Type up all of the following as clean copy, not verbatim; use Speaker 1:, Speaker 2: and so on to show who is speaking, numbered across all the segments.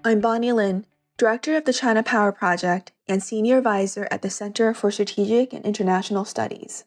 Speaker 1: I'm Bonnie Lin, Director of the ChinaPower Project and Senior Advisor at the Center for Strategic and International Studies.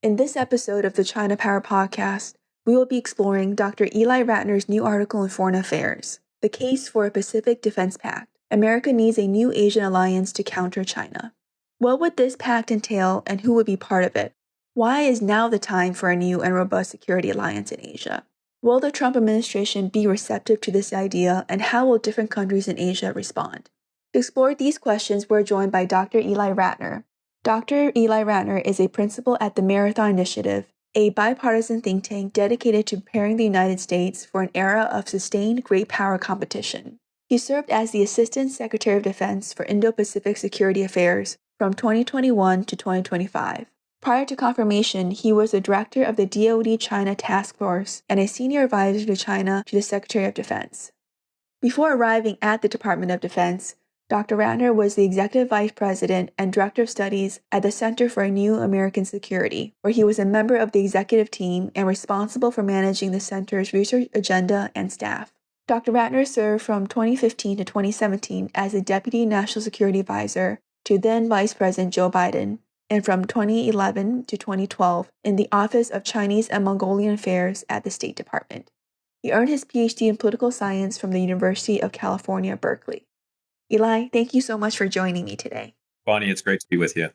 Speaker 1: In this episode of the ChinaPower Podcast, we will be exploring Dr. Ely Ratner's new article in Foreign Affairs, The Case for a Pacific Defense Pact. America needs a new Asian alliance to counter China. What would this pact entail and who would be part of it? Why is now the time for a new and robust security alliance in Asia? Will the Trump administration be receptive to this idea, and how will different countries in Asia respond? To explore these questions, we're joined by Dr. Ely Ratner. Dr. Ely Ratner is a principal at the Marathon Initiative, a bipartisan think tank dedicated to preparing the United States for an era of sustained great power competition. He served as the Assistant Secretary of Defense for Indo-Pacific Security Affairs from 2021 to 2025. Prior to confirmation, he was the director of the DoD China Task Force and a senior advisor to China to the Secretary of Defense. Before arriving at the Department of Defense, Dr. Ratner was the executive vice president and director of studies at the Center for New American Security, where he was a member of the executive team and responsible for managing the center's research agenda and staff. Dr. Ratner served from 2015 to 2017 as a deputy national security advisor to then Vice President Joe Biden, and from 2011 to 2012 in the Office of Chinese and Mongolian Affairs at the State Department. He earned his PhD in political science from the University of California, Berkeley. Ely, thank you so much for joining me today.
Speaker 2: Bonnie, it's great to be with you.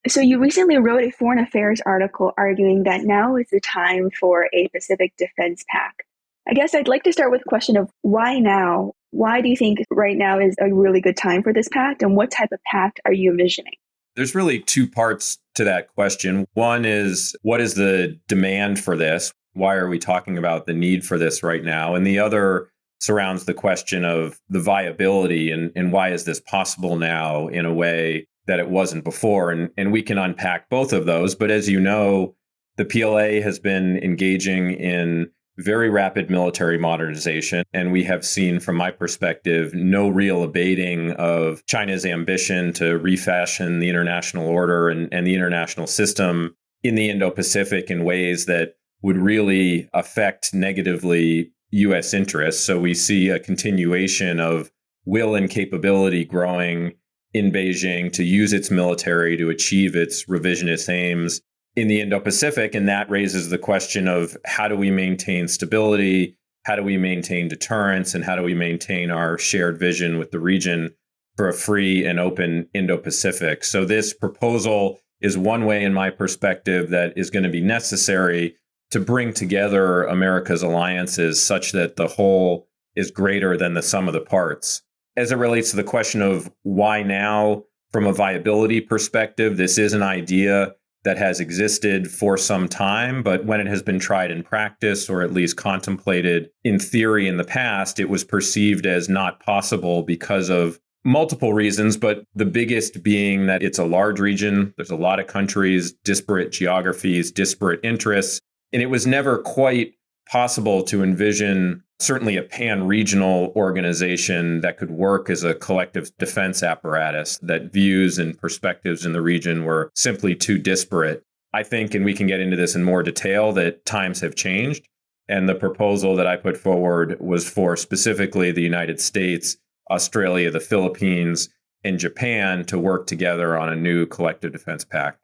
Speaker 3: So you recently wrote a foreign affairs article arguing that now is the time for a Pacific Defense Pact. I guess I'd like to start with the question of why now? Why do you think right now is a really good time for this pact, and what type of pact are you envisioning?
Speaker 2: There's really two parts to that question. One is, what is the demand for this? Why are we talking about the need for this right now? And the other surrounds the question of the viability and why is this possible now in a way that it wasn't before? And we can unpack both of those. But as you know, the PLA has been engaging in very rapid military modernization. And we have seen, from my perspective, no real abating of China's ambition to refashion the international order and the international system in the Indo-Pacific in ways that would really affect negatively U.S. interests. So we see a continuation of will and capability growing in Beijing to use its military to achieve its revisionist aims in the Indo-Pacific. And that raises the question of how do we maintain stability? How do we maintain deterrence? And how do we maintain our shared vision with the region for a free and open Indo-Pacific? So this proposal is one way, in my perspective, that is going to be necessary to bring together America's alliances such that the whole is greater than the sum of the parts. As it relates to the question of why now, from a viability perspective, this is an idea that has existed for some time, but when it has been tried in practice, or at least contemplated in theory in the past, it was perceived as not possible because of multiple reasons, but the biggest being that it's a large region. There's a lot of countries, disparate geographies, disparate interests, and it was never quite possible to envision certainly a pan-regional organization that could work as a collective defense apparatus, that views and perspectives in the region were simply too disparate. I think, and we can get into this in more detail, that times have changed. And the proposal that I put forward was for specifically the United States, Australia, the Philippines, and Japan to work together on a new collective defense pact.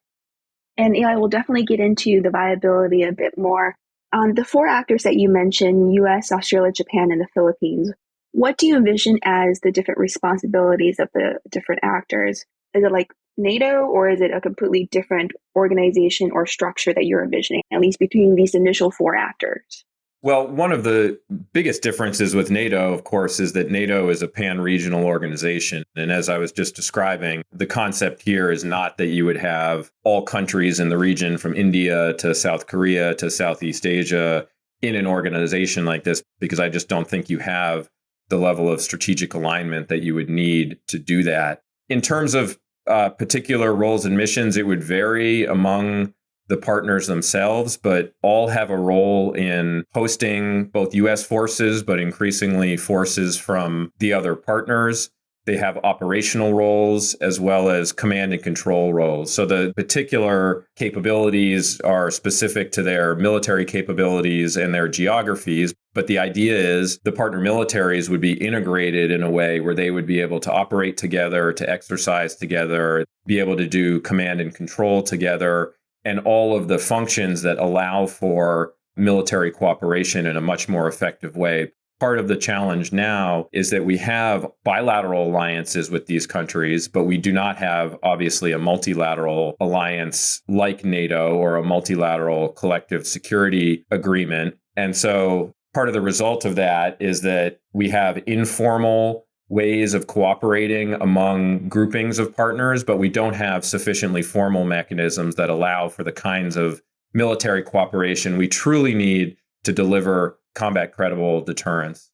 Speaker 3: And I will definitely get into the viability a bit more. The four actors that you mentioned, US, Australia, Japan, and the Philippines, what do you envision as the different responsibilities of the different actors? Is it like NATO, or is it a completely different organization or structure that you're envisioning, at least between these initial four actors?
Speaker 2: Well, one of the biggest differences with NATO, of course, is that NATO is a pan-regional organization. And as I was just describing, the concept here is not that you would have all countries in the region from India to South Korea to Southeast Asia in an organization like this, because I just don't think you have the level of strategic alignment that you would need to do that. In terms of particular roles and missions, it would vary among the partners themselves, but all have a role in hosting both U.S. forces, but increasingly forces from the other partners. They have operational roles as well as command and control roles. So the particular capabilities are specific to their military capabilities and their geographies, But the idea is the partner militaries would be integrated in a way where they would be able to operate together, to exercise together, be able to do command and control together, and all of the functions that allow for military cooperation in a much more effective way. Part of the challenge now is that we have bilateral alliances with these countries, but we do not have, obviously, a multilateral alliance like NATO or a multilateral collective security agreement. And so part of the result of that is that we have informal ways of cooperating among groupings of partners, but we don't have sufficiently formal mechanisms that allow for the kinds of military cooperation we truly need to deliver combat credible deterrence.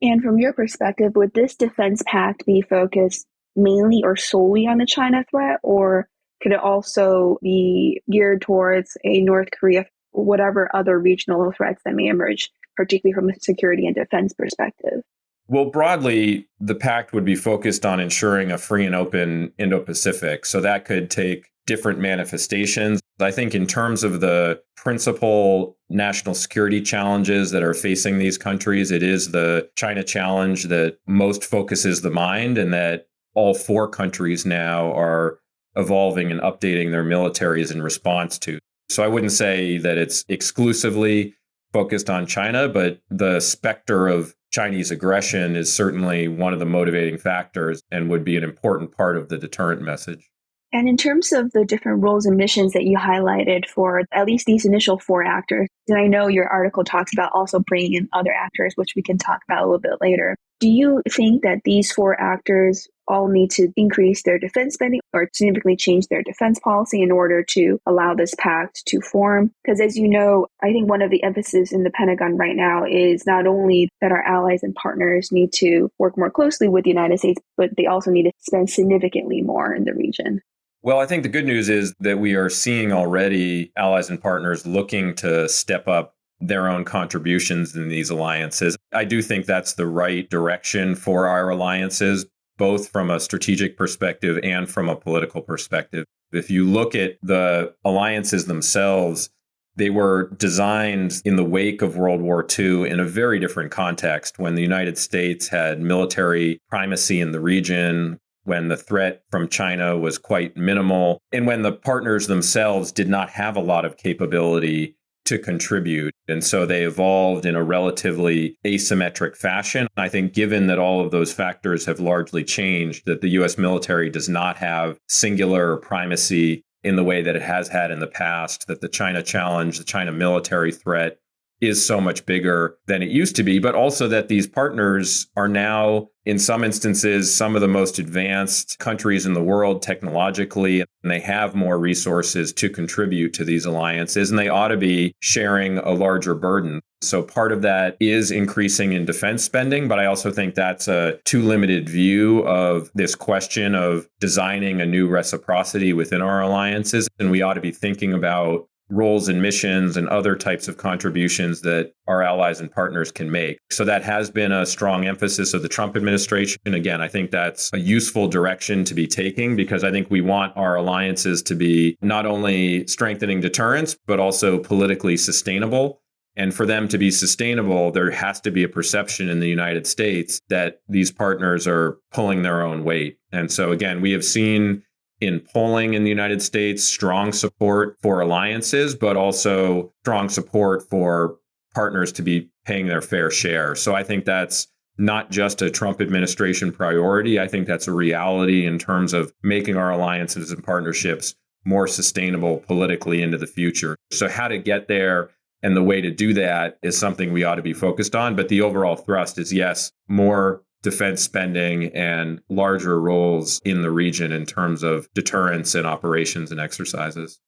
Speaker 3: And from your perspective, would this defense pact be focused mainly or solely on the China threat, or could it also be geared towards a North Korea, whatever other regional threats that may emerge, particularly from a security and defense perspective?
Speaker 2: Well, broadly, the pact would be focused on ensuring a free and open Indo-Pacific. So that could take different manifestations. I think in terms of the principal national security challenges that are facing these countries, it is the China challenge that most focuses the mind, and that all four countries now are evolving and updating their militaries in response to. So I wouldn't say that it's exclusively focused on China, but the specter of Chinese aggression is certainly one of the motivating factors and would be an important part of the deterrent message.
Speaker 3: And in terms of the different roles and missions that you highlighted for at least these initial four actors, and I know your article talks about also bringing in other actors, which we can talk about a little bit later. Do you think that these four actors all need to increase their defense spending or significantly change their defense policy in order to allow this pact to form? Because as you know, I think one of the emphasis in the Pentagon right now is not only that our allies and partners need to work more closely with the United States, but they also need to spend significantly more in the region.
Speaker 2: Well, I think the good news is that we are seeing already allies and partners looking to step up their own contributions in these alliances. I do think that's the right direction for our alliances, both from a strategic perspective and from a political perspective. If you look at the alliances themselves, they were designed in the wake of World War II in a very different context, when the United States had military primacy in the region, when the threat from China was quite minimal, and when the partners themselves did not have a lot of capability to contribute. And so they evolved in a relatively asymmetric fashion. I think given that all of those factors have largely changed, that the U.S. military does not have singular primacy in the way that it has had in the past, that the China challenge, the China military threat is so much bigger than it used to be, but also that these partners are now, in some instances, some of the most advanced countries in the world technologically, and they have more resources to contribute to these alliances, and they ought to be sharing a larger burden. So part of that is increasing in defense spending, but I also think that's a too limited view of this question of designing a new reciprocity within our alliances, and we ought to be thinking about roles and missions and other types of contributions that our allies and partners can make. So that has been a strong emphasis of the Trump administration. Again, I think that's a useful direction to be taking, because I think we want our alliances to be not only strengthening deterrence, but also politically sustainable. And for them to be sustainable, there has to be a perception in the United States that these partners are pulling their own weight. And so again, we have seen in polling in the United States strong support for alliances, but also strong support for partners to be paying their fair share. So I think that's not just a Trump administration priority. I think that's a reality in terms of making our alliances and partnerships more sustainable politically into the future. So how to get there and the way to do that is something we ought to be focused on. But the overall thrust is, yes, more defense spending and larger roles in the region in terms of deterrence and operations and exercises.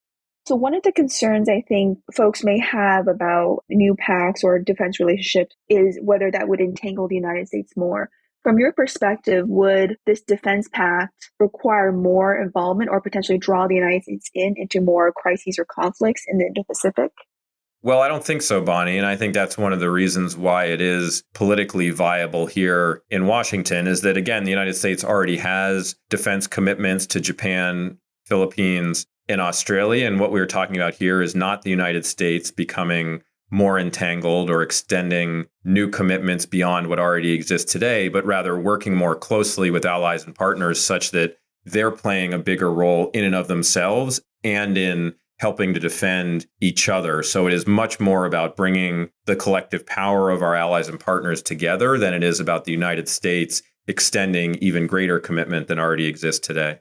Speaker 3: So one of the concerns I think folks may have about new pacts or defense relationships is whether that would entangle the United States more. From your perspective, would this defense pact require more involvement or potentially draw the United States into more crises or conflicts in the Indo-Pacific?
Speaker 2: Well, I don't think so, Bonnie. And I think that's one of the reasons why it is politically viable here in Washington is that, again, the United States already has defense commitments to Japan, Philippines, and Australia. And what we're talking about here is not the United States becoming more entangled or extending new commitments beyond what already exists today, but rather working more closely with allies and partners such that they're playing a bigger role in and of themselves and in helping to defend each other. So it is much more about bringing the collective power of our allies and partners together than it is about the United States extending even greater commitment than already exists today.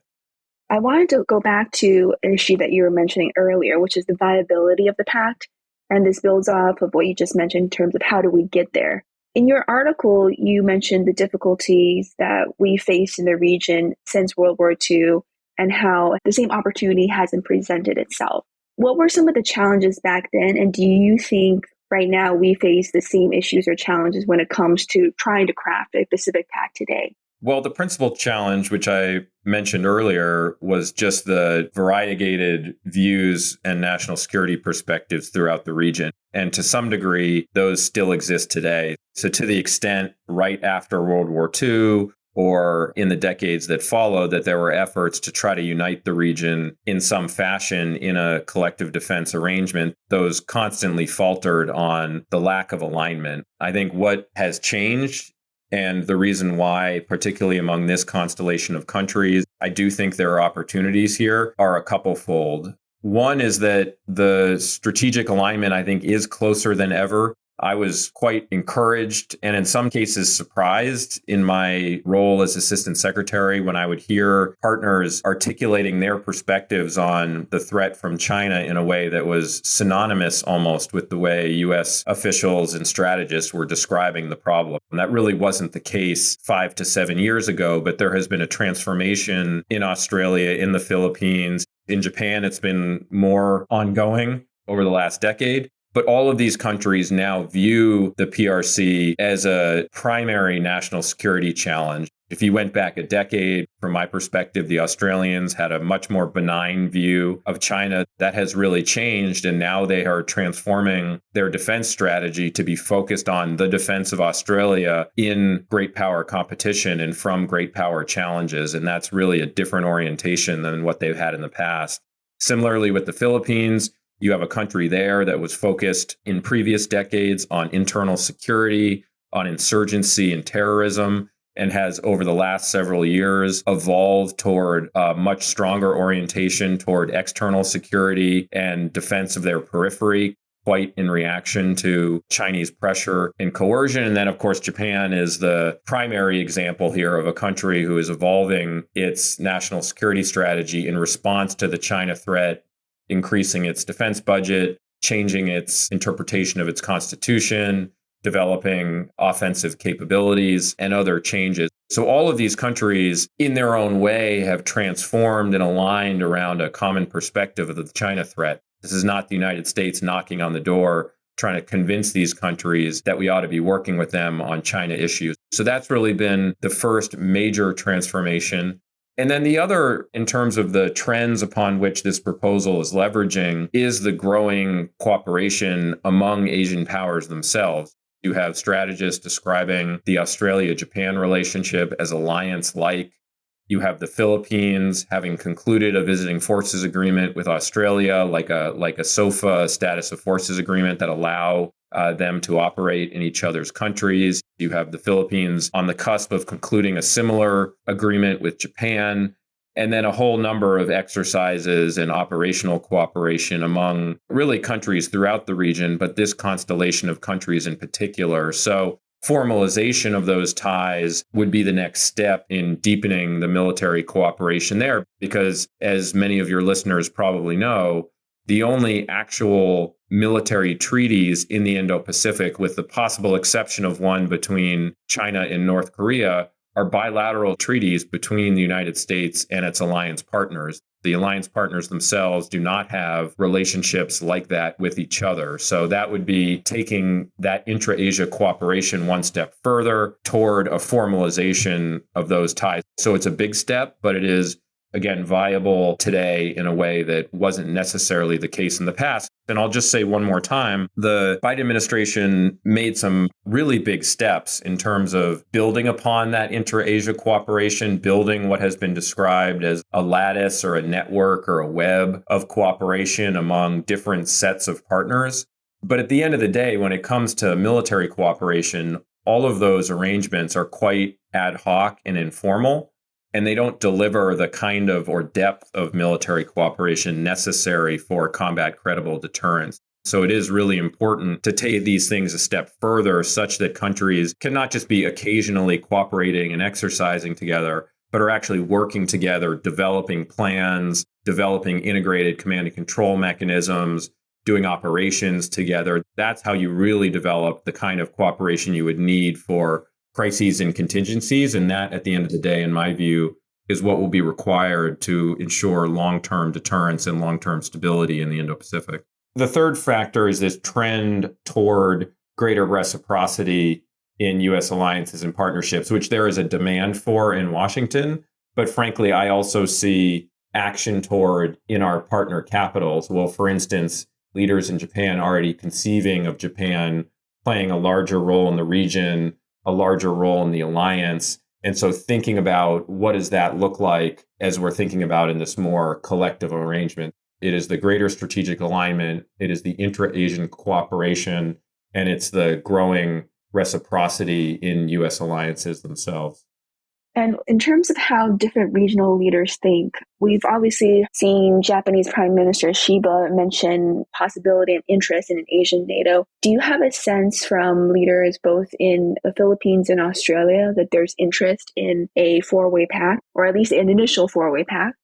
Speaker 3: I wanted to go back to an issue that you were mentioning earlier, which is the viability of the pact. And this builds off of what you just mentioned in terms of how do we get there. In your article, you mentioned the difficulties that we faced in the region since World War II and how the same opportunity hasn't presented itself. What were some of the challenges back then? And do you think right now we face the same issues or challenges when it comes to trying to craft a Pacific Pact today?
Speaker 2: Well, the principal challenge, which I mentioned earlier, was just the variegated views and national security perspectives throughout the region. And to some degree, those still exist today. So to the extent right after World War II or in the decades that followed that there were efforts to try to unite the region in some fashion in a collective defense arrangement, those constantly faltered on the lack of alignment. I think what has changed, and the reason why, particularly among this constellation of countries, I do think there are opportunities here, are a couple-fold. One is that the strategic alignment, I think, is closer than ever. I was quite encouraged and in some cases surprised in my role as assistant secretary when I would hear partners articulating their perspectives on the threat from China in a way that was synonymous almost with the way U.S. officials and strategists were describing the problem. And that really wasn't the case 5 to 7 years ago, but there has been a transformation in Australia, in the Philippines. In Japan, it's been more ongoing over the last decade. But all of these countries now view the PRC as a primary national security challenge. If you went back a decade, from my perspective, the Australians had a much more benign view of China. That has really changed, and now they are transforming their defense strategy to be focused on the defense of Australia in great power competition and from great power challenges. And that's really a different orientation than what they've had in the past. Similarly, with the Philippines, you have a country there that was focused in previous decades on internal security, on insurgency and terrorism, and has over the last several years evolved toward a much stronger orientation toward external security and defense of their periphery, quite in reaction to Chinese pressure and coercion. And then, of course, Japan is the primary example here of a country who is evolving its national security strategy in response to the China threat, increasing its defense budget, changing its interpretation of its constitution, developing offensive capabilities, and other changes. So all of these countries, in their own way, have transformed and aligned around a common perspective of the China threat. This is not the United States knocking on the door, trying to convince these countries that we ought to be working with them on China issues. So that's really been the first major transformation. And then the other, in terms of the trends upon which this proposal is leveraging, is the growing cooperation among Asian powers themselves. You have strategists describing the Australia-Japan relationship as alliance-like. You have the Philippines having concluded a visiting forces agreement with Australia, like a SOFA, status of forces agreement that allow them to operate in each other's countries. You have the Philippines on the cusp of concluding a similar agreement with Japan, and then a whole number of exercises and operational cooperation among really countries throughout the region, but this constellation of countries in particular. So formalization of those ties would be the next step in deepening the military cooperation there, because as many of your listeners probably know, the only actual military treaties in the Indo-Pacific, with the possible exception of one between China and North Korea, are bilateral treaties between the United States and its alliance partners. The alliance partners themselves do not have relationships like that with each other. So that would be taking that intra-Asia cooperation one step further toward a formalization of those ties. So it's a big step, but it is, again, viable today in a way that wasn't necessarily the case in the past. And I'll just say one more time, the Biden administration made some really big steps in terms of building upon that intra-Asia cooperation, building what has been described as a lattice or a network or a web of cooperation among different sets of partners. But at the end of the day, when it comes to military cooperation, all of those arrangements are quite ad hoc and informal, and they don't deliver the kind of or depth of military cooperation necessary for combat credible deterrence. So it is really important to take these things a step further such that countries can not just be occasionally cooperating and exercising together, but are actually working together, developing plans, developing integrated command and control mechanisms, doing operations together. That's how you really develop the kind of cooperation you would need for crises and contingencies. And that, at the end of the day, in my view, is what will be required to ensure long-term deterrence and long-term stability in the Indo-Pacific. The third factor is this trend toward greater reciprocity in U.S. alliances and partnerships, which there is a demand for in Washington. But frankly, I also see action toward in our partner capitals. Well, for instance, leaders in Japan already conceiving of Japan playing a larger role in the region, a larger role in the alliance. And so thinking about what does that look like as we're thinking about in this more collective arrangement. It is the greater strategic alignment, it is the intra-Asian cooperation, and it's the growing reciprocity in U.S. alliances themselves.
Speaker 3: And in terms of how different regional leaders think, we've obviously seen Japanese Prime Minister Shiba mention possibility and interest in an Asian NATO. Do you have a sense from leaders both in the Philippines and Australia that there's interest in a four-way pact, or at least an initial four-way pact?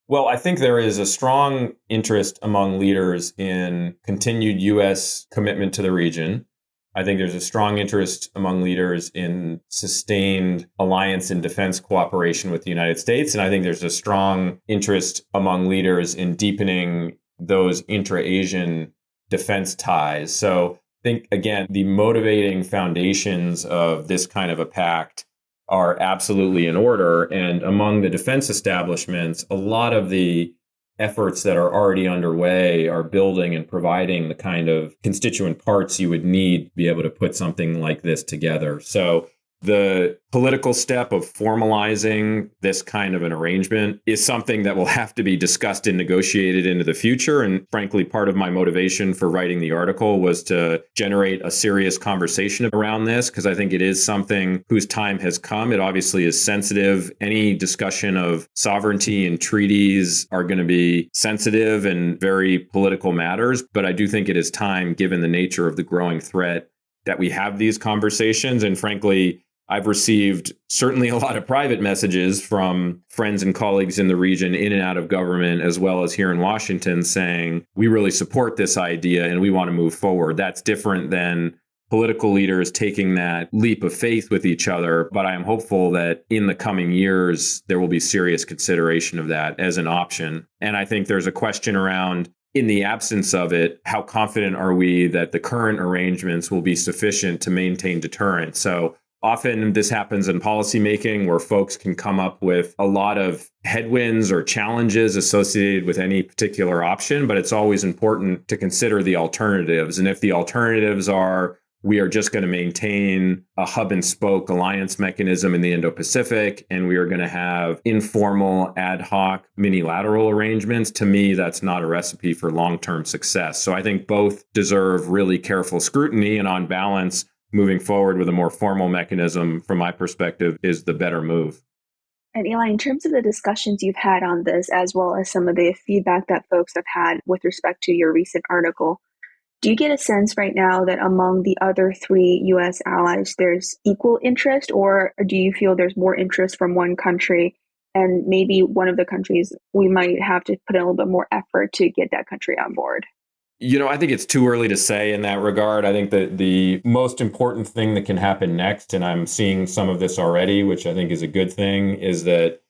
Speaker 2: Well, I think there is a strong interest among leaders in continued U.S. commitment to the region. I think there's a strong interest among leaders in sustained alliance and defense cooperation with the United States. And I think there's a strong interest among leaders in deepening those intra-Asian defense ties. So I think, again, the motivating foundations of this kind of a pact are absolutely in order. And among the defense establishments, a lot of the efforts that are already underway are building and providing the kind of constituent parts you would need to be able to put something like this together. So the political step of formalizing this kind of an arrangement is something that will have to be discussed and negotiated into the future. And frankly, part of my motivation for writing the article was to generate a serious conversation around this, because I think it is something whose time has come. It obviously is sensitive. Any discussion of sovereignty and treaties are going to be sensitive and very political matters. But I do think it is time, given the nature of the growing threat, that we have these conversations. And frankly, I've received certainly a lot of private messages from friends and colleagues in the region, in and out of government, as well as here in Washington, saying, we really support this idea and we want to move forward. That's different than political leaders taking that leap of faith with each other. But I am hopeful that in the coming years, there will be serious consideration of that as an option. And I think there's a question around, in the absence of it, how confident are we that the current arrangements will be sufficient to maintain deterrence? So often this happens in policymaking where folks can come up with a lot of headwinds or challenges associated with any particular option, but it's always important to consider the alternatives. And if the alternatives are, we are just going to maintain a hub and spoke alliance mechanism in the Indo-Pacific, and we are going to have informal, ad hoc, minilateral arrangements, to me, that's not a recipe for long-term success. So I think both deserve really careful scrutiny, and on balance, moving forward with a more formal mechanism, from my perspective, is the better move.
Speaker 3: And Eli, in terms of the discussions you've had on this, as well as some of the feedback that folks have had with respect to your recent article, do you get a sense right now that among the other three U.S. allies, there's equal interest, or do you feel there's more interest from one country, and maybe one of the countries we might have to put in a little bit more effort to get that country on board?
Speaker 2: I think it's too early to say in that regard. I think that the most important thing that can happen next, and I'm seeing some of this already, which I think is a good thing, is that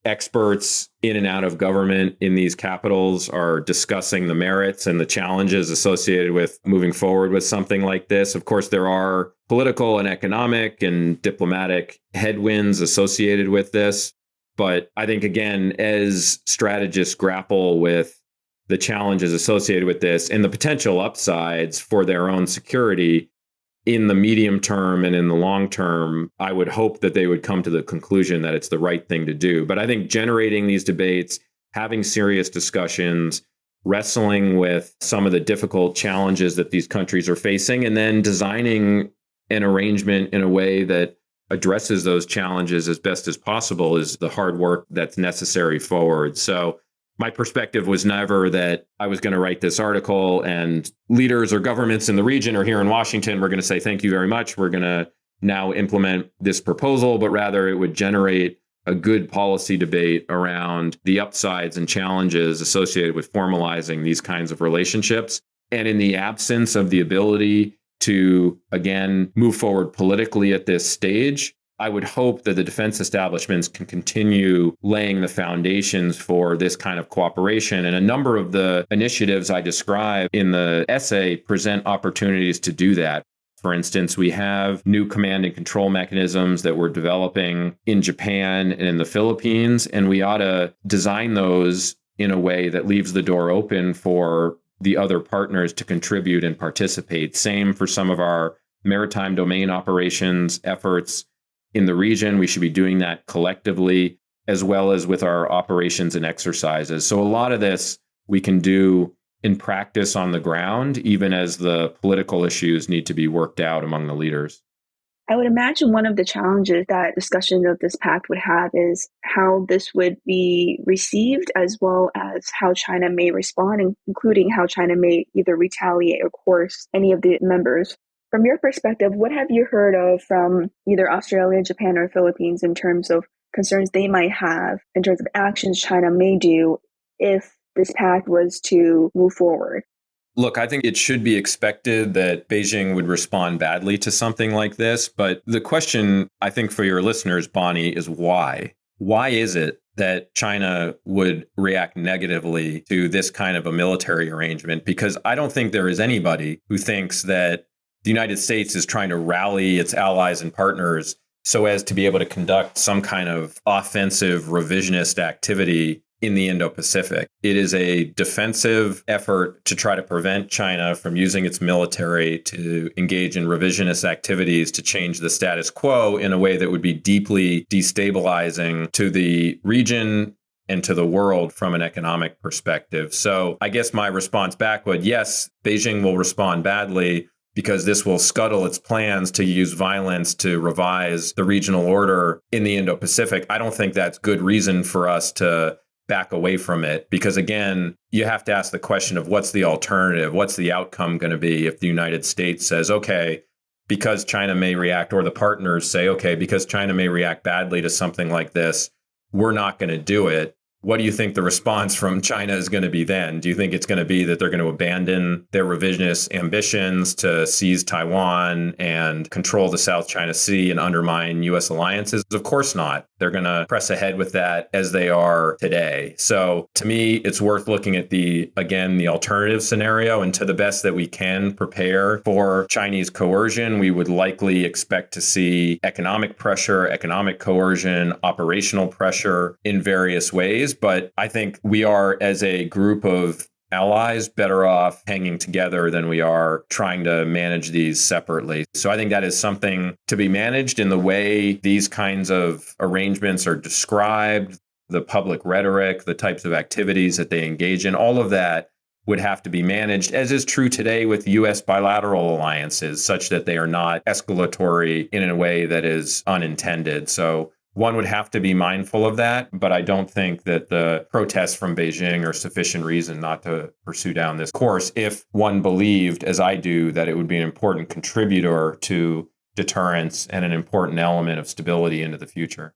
Speaker 2: experts in and out of government in these capitals are discussing the merits and the challenges associated with moving forward with something like this. Of course, there are political and economic and diplomatic headwinds associated with this. But I think, again, as strategists grapple with the challenges associated with this and the potential upsides for their own security in the medium term and in the long term, I would hope that they would come to the conclusion that it's the right thing to do. But I think generating these debates, having serious discussions, wrestling with some of the difficult challenges that these countries are facing, and then designing an arrangement in a way that addresses those challenges as best as possible is the hard work that's necessary forward. So my perspective was never that I was going to write this article and leaders or governments in the region or here in Washington were going to say, thank you very much, we're going to now implement this proposal, but rather it would generate a good policy debate around the upsides and challenges associated with formalizing these kinds of relationships. And in the absence of the ability to, again, move forward politically at this stage, I would hope that the defense establishments can continue laying the foundations for this kind of cooperation. And a number of the initiatives I describe in the essay present opportunities to do that. For instance, we have new command and control mechanisms that we're developing in Japan and in the Philippines, and we ought to design those in a way that leaves the door open for the other partners to contribute and participate. Same for some of our maritime domain operations efforts in the region. We should be doing that collectively, as well as with our operations and exercises. So a lot of this we can do in practice on the ground, even as the political issues need to be worked out among the leaders.
Speaker 3: I would imagine one of the challenges that discussion of this pact would have is how this would be received, as well as how China may respond, including how China may either retaliate or coerce any of the members. From your perspective, what have you heard of from either Australia, Japan, or Philippines in terms of concerns they might have in terms of actions China may do if this pact was to move forward?
Speaker 2: Look, I think it should be expected that Beijing would respond badly to something like this. But the question, I think, for your listeners, Bonnie, is why? Why is it that China would react negatively to this kind of a military arrangement? Because I don't think there is anybody who thinks that the United States is trying to rally its allies and partners so as to be able to conduct some kind of offensive revisionist activity in the Indo-Pacific. It is a defensive effort to try to prevent China from using its military to engage in revisionist activities to change the status quo in a way that would be deeply destabilizing to the region and to the world from an economic perspective. So I guess my response back would, yes, Beijing will respond badly because this will scuttle its plans to use violence to revise the regional order in the Indo-Pacific. I don't think that's good reason for us to back away from it, because again, you have to ask the question of what's the alternative? What's the outcome going to be if the United States says, okay, because China may react, or the partners say, okay, because China may react badly to something like this, we're not going to do it. What do you think the response from China is going to be then? Do you think it's going to be that they're going to abandon their revisionist ambitions to seize Taiwan and control the South China Sea and undermine U.S. alliances? Of course not. They're going to press ahead with that as they are today. So to me, it's worth looking at the alternative scenario, and to the best that we can prepare for Chinese coercion. We would likely expect to see economic pressure, economic coercion, operational pressure in various ways. But I think we are, as a group of allies, better off hanging together than we are trying to manage these separately. So I think that is something to be managed in the way these kinds of arrangements are described, the public rhetoric, the types of activities that they engage in, all of that would have to be managed, as is true today with U.S. bilateral alliances, such that they are not escalatory in a way that is unintended. So one would have to be mindful of that, but I don't think that the protests from Beijing are sufficient reason not to pursue down this course if one believed, as I do, that it would be an important contributor to deterrence and an important element of stability into the future.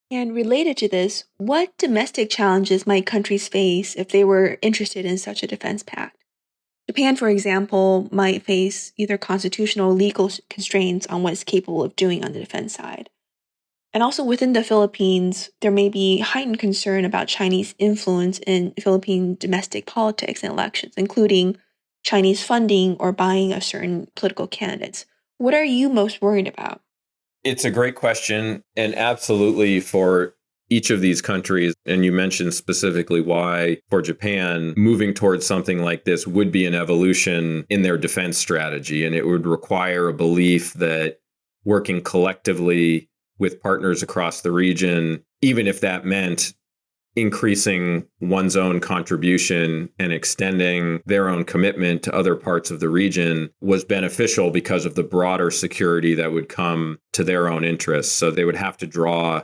Speaker 1: And related to this, what domestic challenges might countries face if they were interested in such a defense pact? Japan, for example, might face either constitutional or legal constraints on what it's capable of doing on the defense side. And also within the Philippines, there may be heightened concern about Chinese influence in Philippine domestic politics and elections, including Chinese funding or buying of certain political candidates. What are you most worried about?
Speaker 2: It's a great question. And absolutely for each of these countries, and you mentioned specifically why for Japan, moving towards something like this would be an evolution in their defense strategy. And it would require a belief that working collectively with partners across the region, even if that meant increasing one's own contribution and extending their own commitment to other parts of the region was beneficial because of the broader security that would come to their own interests. So they would have to draw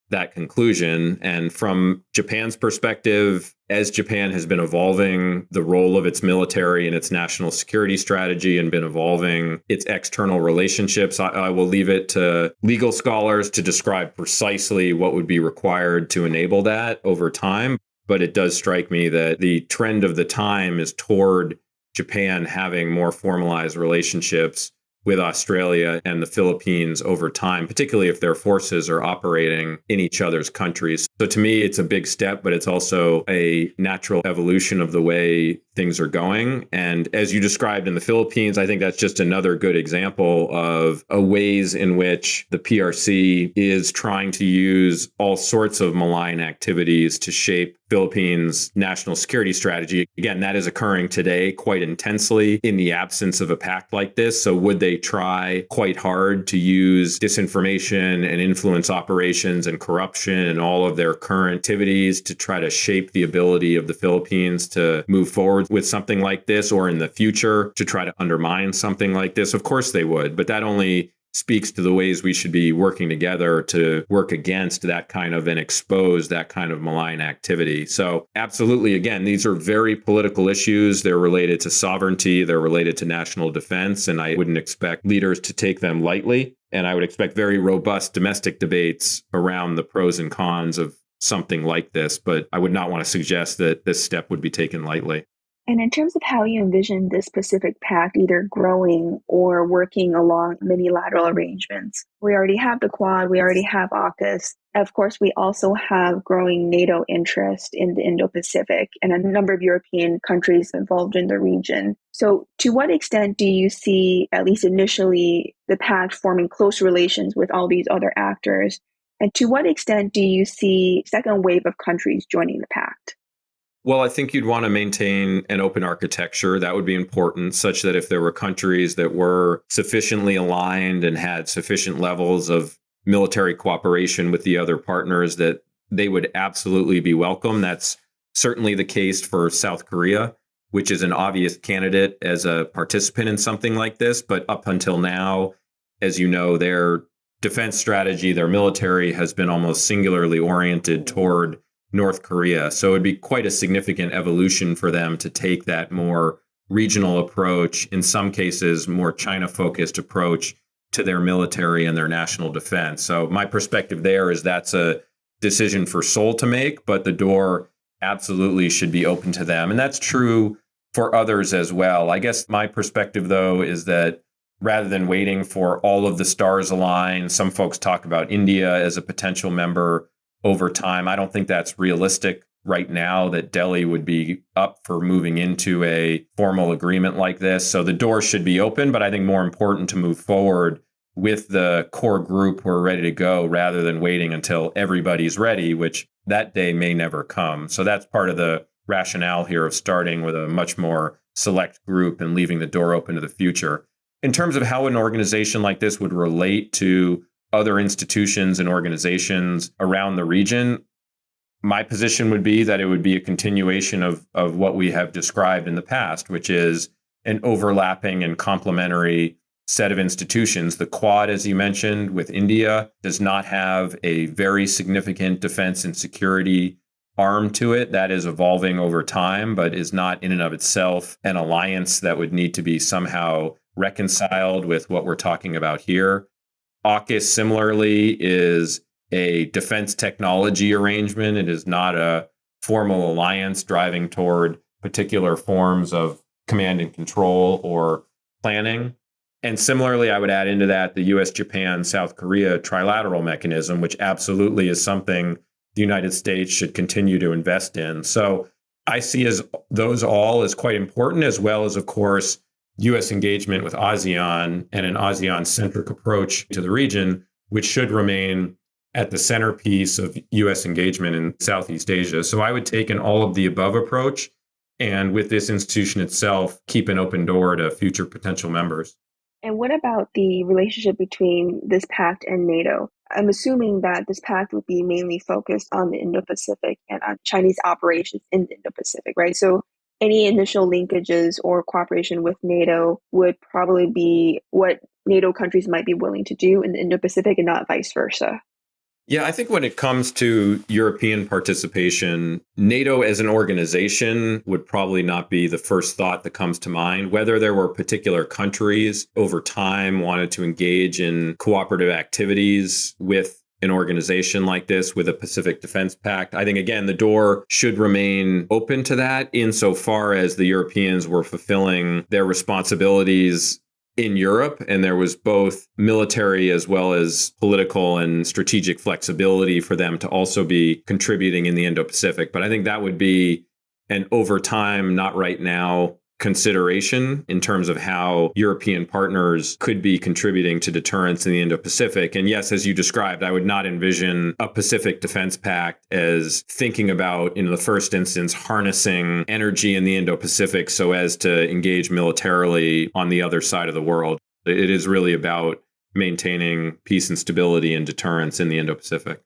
Speaker 2: that conclusion. And from Japan's perspective, as Japan has been evolving the role of its military and its national security strategy and been evolving its external relationships, I will leave it to legal scholars to describe precisely what would be required to enable that over time. But it does strike me that the trend of the time is toward Japan having more formalized relationships with Australia and the Philippines over time, particularly if their forces are operating in each other's countries. So to me, it's a big step, but it's also a natural evolution of the way things are going. And as you described in the Philippines, I think that's just another good example of a ways in which the PRC is trying to use all sorts of malign activities to shape Philippines' national security strategy. Again, that is occurring today quite intensely in the absence of a pact like this. So would they try quite hard to use disinformation and influence operations and corruption and all of their current activities to try to shape the ability of the Philippines to move forward with something like this, or in the future to try to undermine something like this? Of course they would, but that only speaks to the ways we should be working together to work against that kind of and expose that kind of malign activity. So absolutely, again, these are very political issues. They're related to sovereignty. They're related to national defense. And I wouldn't expect leaders to take them lightly. And I would expect very robust domestic debates around the pros and cons of something like this. But I would not want to suggest that this step would be taken lightly.
Speaker 3: And in terms of how you envision this Pacific Pact either growing or working along many-lateral arrangements, we already have the Quad, we already have AUKUS. Of course, we also have growing NATO interest in the Indo-Pacific and a number of European countries involved in the region. So to what extent do you see, at least initially, the Pact forming close relations with all these other actors? And to what extent do you see a second wave of countries joining the Pact?
Speaker 2: Well, I think you'd want to maintain an open architecture. That would be important, such that if there were countries that were sufficiently aligned and had sufficient levels of military cooperation with the other partners, that they would absolutely be welcome. That's certainly the case for South Korea, which is an obvious candidate as a participant in something like this. But up until now, as you know, their defense strategy, their military has been almost singularly oriented toward North Korea. So it'd be quite a significant evolution for them to take that more regional approach, in some cases, more China-focused approach to their military and their national defense. So my perspective there is that's a decision for Seoul to make, but the door absolutely should be open to them. And that's true for others as well. I guess my perspective, though, is that rather than waiting for all of the stars align, some folks talk about India as a potential member over time. I don't think that's realistic right now, that Delhi would be up for moving into a formal agreement like this. So the door should be open, but I think more important to move forward with the core group who are ready to go rather than waiting until everybody's ready, which that day may never come. So that's part of the rationale here of starting with a much more select group and leaving the door open to the future. In terms of how an organization like this would relate to other institutions and organizations around the region, my position would be that it would be a continuation of what we have described in the past, which is an overlapping and complementary set of institutions. The Quad, as you mentioned, with India, does not have a very significant defense and security arm to it. That is evolving over time, but is not in and of itself an alliance that would need to be somehow reconciled with what we're talking about here. AUKUS, similarly, is a defense technology arrangement. It is not a formal alliance driving toward particular forms of command and control or planning. And similarly, I would add into that the US, Japan, South Korea trilateral mechanism, which absolutely is something the United States should continue to invest in. So I see as those all as quite important, as well as, of course, U.S. engagement with ASEAN and an ASEAN-centric approach to the region, which should remain at the centerpiece of U.S. engagement in Southeast Asia. So I would take an all-of-the-above approach, and with this institution itself, keep an open door to future potential members.
Speaker 3: And what about the relationship between this pact and NATO? I'm assuming that this pact would be mainly focused on the Indo-Pacific and on Chinese operations in the Indo-Pacific, right? So any initial linkages or cooperation with NATO would probably be what NATO countries might be willing to do in the Indo-Pacific and not vice versa.
Speaker 2: Yeah, I think when it comes to European participation, NATO as an organization would probably not be the first thought that comes to mind. Whether there were particular countries over time wanted to engage in cooperative activities with an organization like this, with a Pacific Defense Pact, I think, again, the door should remain open to that insofar as the Europeans were fulfilling their responsibilities in Europe, and there was both military as well as political and strategic flexibility for them to also be contributing in the Indo-Pacific. But I think that would be an over time, not right now, consideration in terms of how European partners could be contributing to deterrence in the Indo-Pacific. And yes, as you described, I would not envision a Pacific Defense Pact as thinking about, in the first instance, harnessing energy in the Indo-Pacific so as to engage militarily on the other side of the world. It is really about maintaining peace and stability and deterrence in the Indo-Pacific.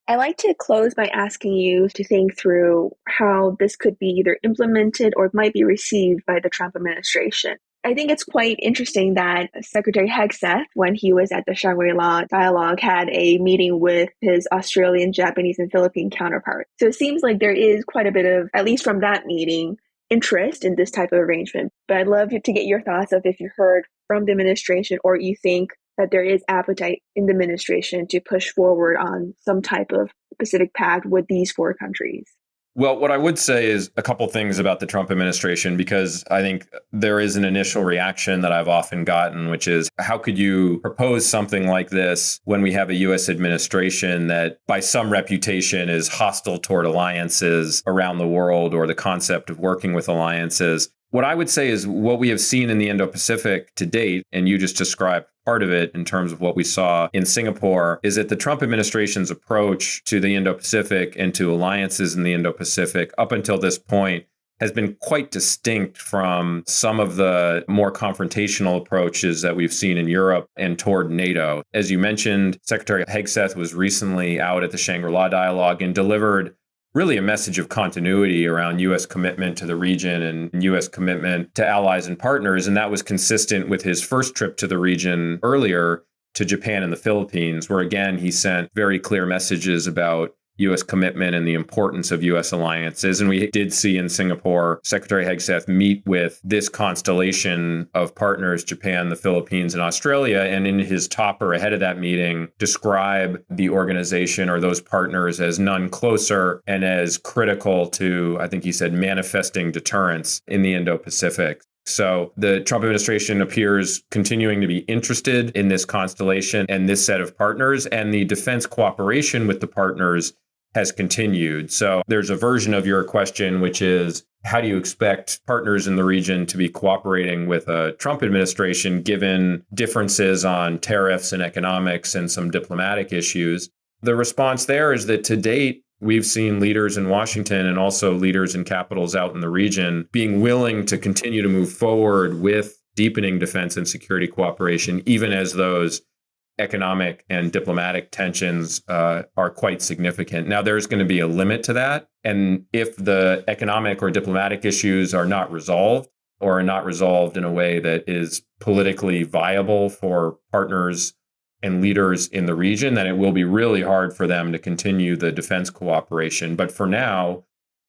Speaker 3: I like to close by asking you to think through how this could be either implemented or might be received by the Trump administration. I think it's quite interesting that Secretary Hegseth, when he was at the Shangri-La Dialogue, had a meeting with his Australian, Japanese, and Philippine counterparts. So it seems like there is quite a bit of, at least from that meeting, interest in this type of arrangement. But I'd love to get your thoughts of if you heard from the administration or you think that there is appetite in the administration to push forward on some type of Pacific Pact with these four countries.
Speaker 2: Well, what I would say is a couple things about the Trump administration, because I think there is an initial reaction that I've often gotten, which is, how could you propose something like this when we have a U.S. administration that by some reputation is hostile toward alliances around the world or the concept of working with alliances? What I would say is what we have seen in the Indo-Pacific to date, and you just described part of it in terms of what we saw in Singapore, is that the Trump administration's approach to the Indo-Pacific and to alliances in the Indo-Pacific up until this point has been quite distinct from some of the more confrontational approaches that we've seen in Europe and toward NATO. As you mentioned, Secretary Hegseth was recently out at the Shangri-La Dialogue and delivered really a message of continuity around U.S. commitment to the region and U.S. commitment to allies and partners. And that was consistent with his first trip to the region earlier to Japan and the Philippines, where, again, he sent very clear messages about U.S. commitment and the importance of U.S. alliances. And we did see in Singapore, Secretary Hegseth meet with this constellation of partners, Japan, the Philippines, and Australia. And in his topper ahead of that meeting, describe the organization or those partners as none closer and as critical to, I think he said, manifesting deterrence in the Indo-Pacific. So the Trump administration appears continuing to be interested in this constellation and this set of partners, and the defense cooperation with the partners has continued. So there's a version of your question, which is, how do you expect partners in the region to be cooperating with a Trump administration given differences on tariffs and economics and some diplomatic issues? The response there is that to date, we've seen leaders in Washington and also leaders in capitals out in the region being willing to continue to move forward with deepening defense and security cooperation, even as those economic and diplomatic tensions are quite significant. Now, there's going to be a limit to that. And if the economic or diplomatic issues are not resolved or are not resolved in a way that is politically viable for partners and leaders in the region, then it will be really hard for them to continue the defense cooperation. But for now,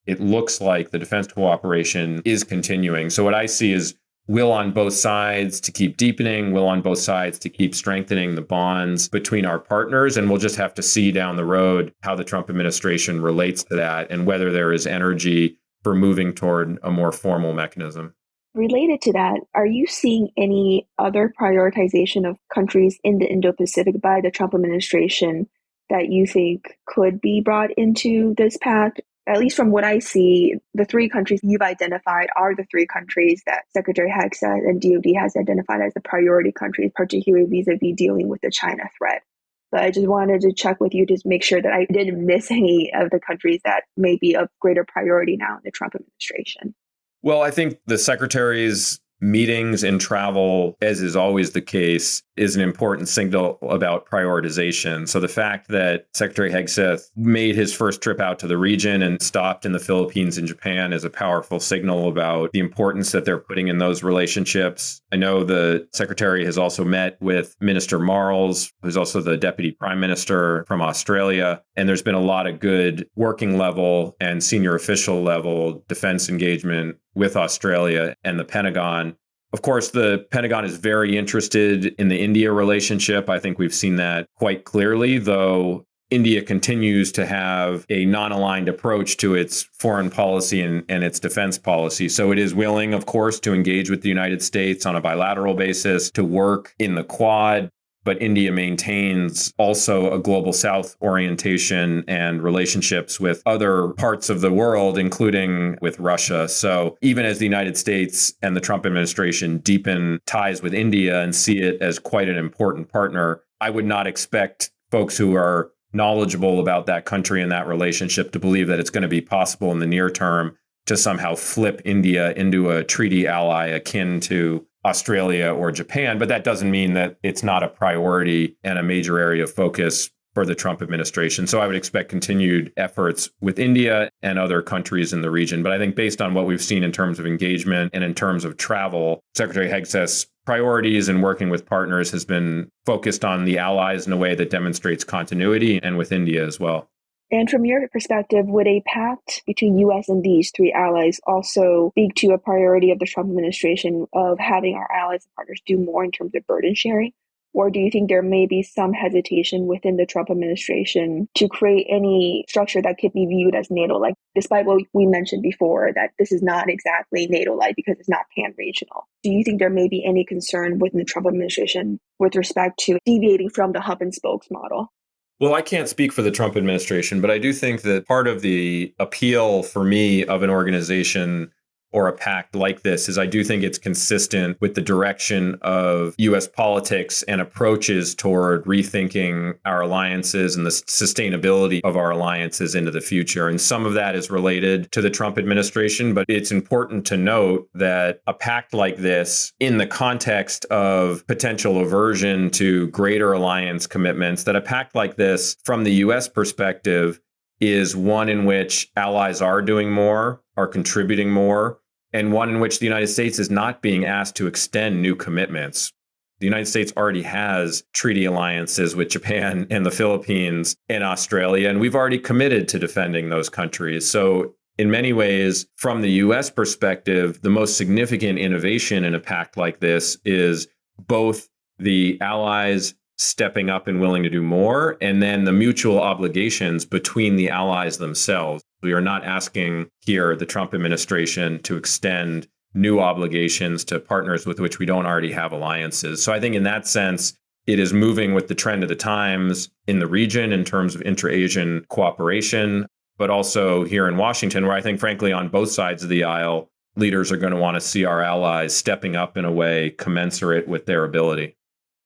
Speaker 2: it looks like the defense cooperation is continuing. So what I see is will on both sides to keep deepening, will on both sides to keep strengthening the bonds between our partners. And we'll just have to see down the road how the Trump administration relates to that and whether there is energy for moving toward a more formal mechanism.
Speaker 3: Related to that, are you seeing any other prioritization of countries in the Indo-Pacific by the Trump administration that you think could be brought into this pact? At least from what I see, the three countries you've identified are the three countries that Secretary Hegseth and DoD has identified as the priority countries, particularly vis-a-vis dealing with the China threat. But I just wanted to check with you to make sure that I didn't miss any of the countries that may be of greater priority now in the Trump administration.
Speaker 2: Well, I think the secretaries meetings and travel, as is always the case, is an important signal about prioritization. So the fact that Secretary Hegseth made his first trip out to the region and stopped in the Philippines and Japan is a powerful signal about the importance that they're putting in those relationships. I know the Secretary has also met with Minister Marles, who's also the Deputy Prime Minister from Australia. And there's been a lot of good working level and senior official level defense engagement with Australia and the Pentagon. Of course, the Pentagon is very interested in the India relationship. I think we've seen that quite clearly, though India continues to have a non-aligned approach to its foreign policy and its defense policy. So it is willing, of course, to engage with the United States on a bilateral basis, to work in the Quad. But India maintains also a global South orientation and relationships with other parts of the world, including with Russia. So even as the United States and the Trump administration deepen ties with India and see it as quite an important partner, I would not expect folks who are knowledgeable about that country and that relationship to believe that it's going to be possible in the near term to somehow flip India into a treaty ally akin to Australia or Japan. But that doesn't mean that it's not a priority and a major area of focus for the Trump administration. So I would expect continued efforts with India and other countries in the region. But I think based on what we've seen in terms of engagement and in terms of travel, Secretary Hegseth's priorities and working with partners has been focused on the allies in a way that demonstrates continuity, and with India as well.
Speaker 3: And from your perspective, would a pact between U.S. and these three allies also speak to a priority of the Trump administration of having our allies and partners do more in terms of burden sharing? Or do you think there may be some hesitation within the Trump administration to create any structure that could be viewed as NATO-like, despite what we mentioned before, that this is not exactly NATO-like because it's not pan-regional? Do you think there may be any concern within the Trump administration with respect to deviating from the hub and spokes model?
Speaker 2: Well, I can't speak for the Trump administration, but I do think that part of the appeal for me of an organization or a pact like this is I do think it's consistent with the direction of U.S. politics and approaches toward rethinking our alliances and the sustainability of our alliances into the future. And some of that is related to the Trump administration, but it's important to note that a pact like this, in the context of potential aversion to greater alliance commitments, that a pact like this, from the U.S. perspective, is one in which allies are doing more, are contributing more, and one in which the United States is not being asked to extend new commitments. The United States already has treaty alliances with Japan and the Philippines and Australia, and we've already committed to defending those countries. So in many ways, from the U.S. perspective, the most significant innovation in a pact like this is both the allies stepping up and willing to do more, and then the mutual obligations between the allies themselves. We are not asking here the Trump administration to extend new obligations to partners with which we don't already have alliances. So I think in that sense, it is moving with the trend of the times in the region in terms of intra-Asian cooperation, but also here in Washington, where I think, frankly, on both sides of the aisle, leaders are going to want to see our allies stepping up in a way commensurate with their ability.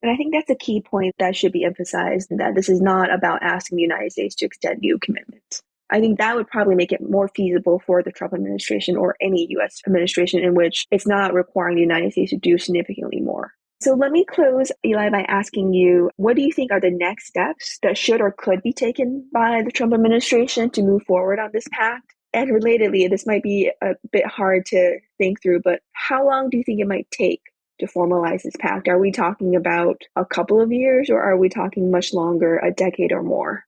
Speaker 3: And I think that's a key point that should be emphasized, that this is not about asking the United States to extend new commitments. I think that would probably make it more feasible for the Trump administration or any U.S. administration in which it's not requiring the United States to do significantly more. So let me close, Eli, by asking you, what do you think are the next steps that should or could be taken by the Trump administration to move forward on this pact? And relatedly, this might be a bit hard to think through, but how long do you think it might take to formalize this pact? Are we talking about a couple of years, or are we talking much longer, a decade or more?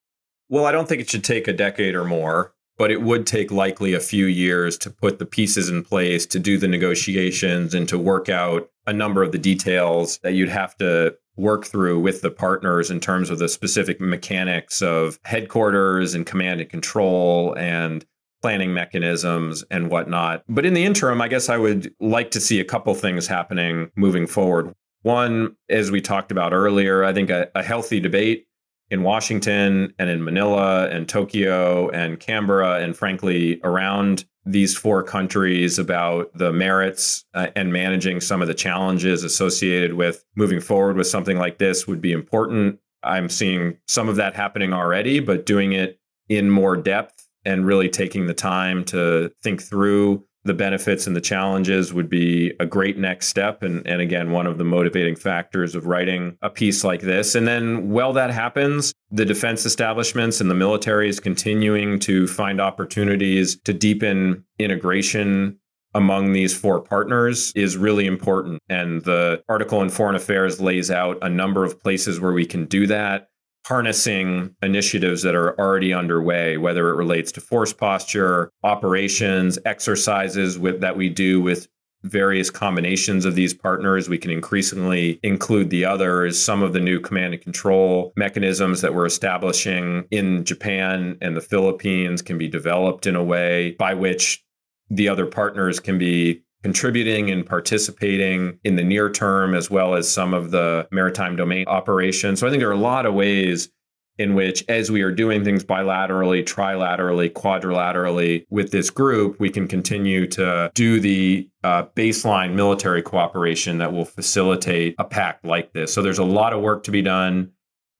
Speaker 2: Well, I don't think it should take a decade or more, but it would take likely a few years to put the pieces in place, to do the negotiations, and to work out a number of the details that you'd have to work through with the partners in terms of the specific mechanics of headquarters and command and control and planning mechanisms and whatnot. But in the interim, I guess I would like to see a couple things happening moving forward. One, as we talked about earlier, I think a healthy debate in Washington and in Manila and Tokyo and Canberra and frankly around these four countries about the merits and managing some of the challenges associated with moving forward with something like this would be important. I'm seeing some of that happening already, but doing it in more depth and really taking the time to think through the benefits and the challenges would be a great next step. And again, one of the motivating factors of writing a piece like this. And then while that happens, the defense establishments and the military is continuing to find opportunities to deepen integration among these four partners is really important. And the article in Foreign Affairs lays out a number of places where we can do that, harnessing initiatives that are already underway, whether it relates to force posture, operations, exercises that we do with various combinations of these partners. We can increasingly include the others. Some of the new command and control mechanisms that we're establishing in Japan and the Philippines can be developed in a way by which the other partners can be contributing and participating in the near term, as well as some of the maritime domain operations. So I think there are a lot of ways in which, as we are doing things bilaterally, trilaterally, quadrilaterally with this group, we can continue to do the baseline military cooperation that will facilitate a pact like this. So there's a lot of work to be done.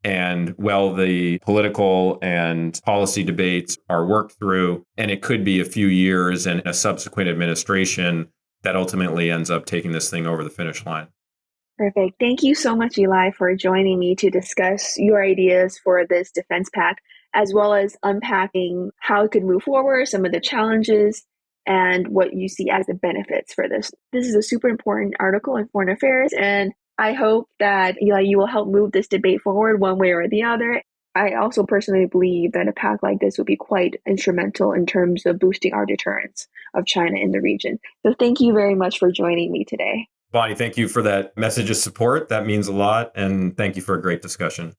Speaker 2: And while the political and policy debates are worked through, and it could be a few years and a subsequent administration that ultimately ends up taking this thing over the finish line.
Speaker 3: Perfect. Thank you so much, Eli, for joining me to discuss your ideas for this defense pact, as well as unpacking how it could move forward, some of the challenges, and what you see as the benefits for this. This is a super important article in Foreign Affairs, and I hope that Eli, you will help move this debate forward one way or the other. I also personally believe that a pact like this would be quite instrumental in terms of boosting our deterrence of China in the region. So thank you very much for joining me today.
Speaker 2: Bonnie, thank you for that message of support. That means a lot. And thank you for a great discussion.